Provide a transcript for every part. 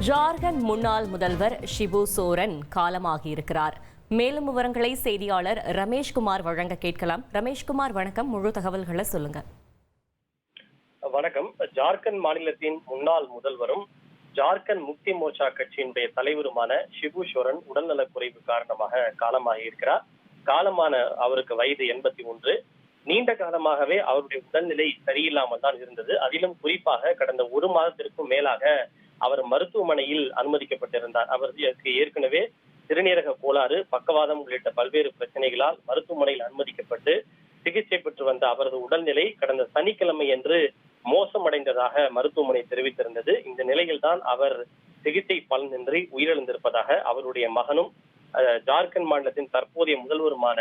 ஜார்க்கண்ட் முன்னாள் முதல்வர் ஷிபு சோரன் காலமாகியிருக்கிறார். மேலும் விவரங்களை செய்தியாளர் ரமேஷ்குமார் வழங்க கேட்கலாம். ரமேஷ்குமார், வணக்கம். முழு தகவல்களை சொல்லுங்க. வணக்கம். ஜார்க்கண்ட் மாநிலத்தின் முன்னாள் முதல்வரும் ஜார்க்கண்ட் முக்தி மோர்ச்சா கட்சியினுடைய தலைவருமான ஷிபு சோரன் உடல்நலக் குறைவு காரணமாக காலமாகியிருக்கிறார். காலமான அவருக்கு வயது 81. நீண்ட காலமாகவே அவருடைய உடல்நிலை சரியில்லாமல் தான் இருந்தது. அதிலும் குறிப்பாக கடந்த ஒரு மாதத்திற்கும் மேலாக அவர் மருத்துவமனையில் அனுமதிக்கப்பட்டிருந்தார். அவருக்கு ஏற்கனவே சிறுநீரக கோளாறு, பக்கவாதம் உள்ளிட்ட பல்வேறு பிரச்சனைகளால் மருத்துவமனையில் அனுமதிக்கப்பட்டு சிகிச்சை பெற்று வந்த அவரது உடல்நிலை கடந்த சனிக்கிழமை அன்று மோசமடைந்ததாக மருத்துவமனை தெரிவித்திருந்தது. இந்த நிலையில் தான் அவர் சிகிச்சை பலனின்றி உயிரிழந்திருப்பதாக அவருடைய மகனும் ஜார்க்கண்ட் மாநிலத்தின் தற்போதைய முதல்வருமான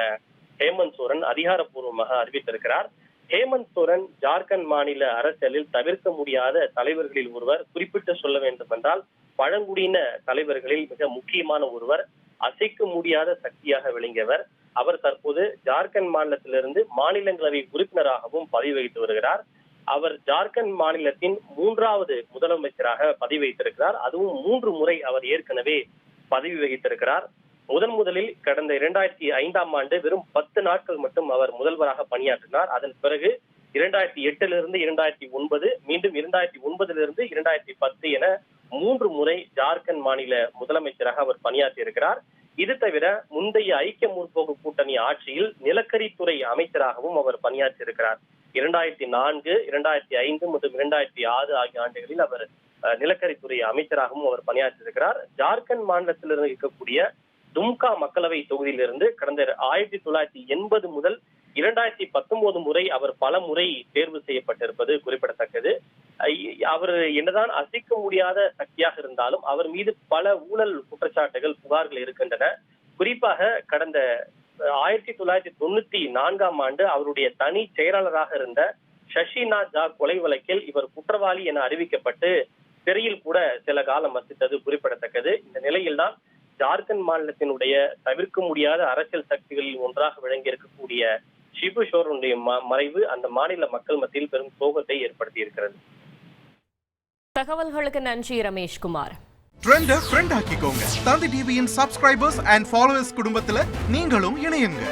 ஹேமந்த் சோரன் அதிகாரப்பூர்வமாக அறிவித்திருக்கிறார். ஹேமந்த் சோரன் ஜார்க்கண்ட் மாநில அரசியலில் தவிர்க்க முடியாத தலைவர்களில் ஒருவர். குறிப்பிட்டு சொல்ல வேண்டும் என்றால் பழங்குடியின தலைவர்களில் மிக முக்கியமான ஒருவர், அசைக்க முடியாத சக்தியாக விளங்கியவர். அவர் தற்போது ஜார்க்கண்ட் மாநிலத்திலிருந்து மாநிலங்களவை உறுப்பினராகவும் பதவி வகித்து வருகிறார். அவர் ஜார்க்கண்ட் மாநிலத்தின் 3வது முதலமைச்சராக பதவி வகித்திருக்கிறார். அதுவும் 3 முறை அவர் ஏற்கனவே பதவி வகித்திருக்கிறார். முதலில் கடந்த 2005ஆம் ஆண்டு வெறும் 10 நாட்கள் மட்டும் அவர் முதல்வராக பணியாற்றினார். அதன் பிறகு 2008 2009, மீண்டும் 2009 2010 என 3 முறை ஜார்க்கண்ட் மாநில முதலமைச்சராக அவர் பணியாற்றி இருக்கிறார். இது தவிர முந்தைய ஐக்கிய முற்போக்கு கூட்டணி ஆட்சியில் நிலக்கரித்துறை அமைச்சராகவும் அவர் பணியாற்றி இருக்கிறார். 2004, 2005 மற்றும் 2006 ஆகிய ஆண்டுகளில் அவர் நிலக்கரித்துறை அமைச்சராகவும் அவர் பணியாற்றி இருக்கிறார். ஜார்க்கண்ட் மாநிலத்திலிருந்து இருக்கக்கூடிய தும்கா மக்களவை தொகுதியிலிருந்து கடந்த 1980 முதல் 2019 முறை அவர் பல முறை தேர்வு செய்யப்பட்டிருப்பது குறிப்பிடத்தக்கது. அவர் என்னதான் அசைக்க முடியாத சக்தியாக இருந்தாலும் அவர் மீது பல ஊழல் குற்றச்சாட்டுகள், புகார்கள் இருக்கின்றன. குறிப்பாக கடந்த 1994ஆம் ஆண்டு அவருடைய தனி செயலாளராக இருந்த சசிநாத் ஜா கொலை வழக்கில் இவர் குற்றவாளி என அறிவிக்கப்பட்டு சிறையில் கூட சில காலம் வசித்தது குறிப்பிடத்தக்கது. இந்த நிலையில்தான் ஜார்க்கண்ட் மாநிலத்தினுடைய தவிர்க்க முடியாத அரசியல் சக்திகளில் ஒன்றாக விளங்கி இருக்கக்கூடிய ஷிபு சோரனுடைய மறைவு அந்த மாநில மக்கள் மத்தியில் பெரும் சோகத்தை ஏற்படுத்தி இருக்கிறது. தகவல்களுக்கு நன்றி ரமேஷ்குமார். ட்ரெண்ட ஃப்ரெண்ட் ஆக்கிக்கோங்க. தந்தி டிவியின் சப்ஸ்கிரைபர்ஸ் அண்ட் ஃபாலோவர்ஸ் குடும்பத்துல நீங்களும் இணையுங்க.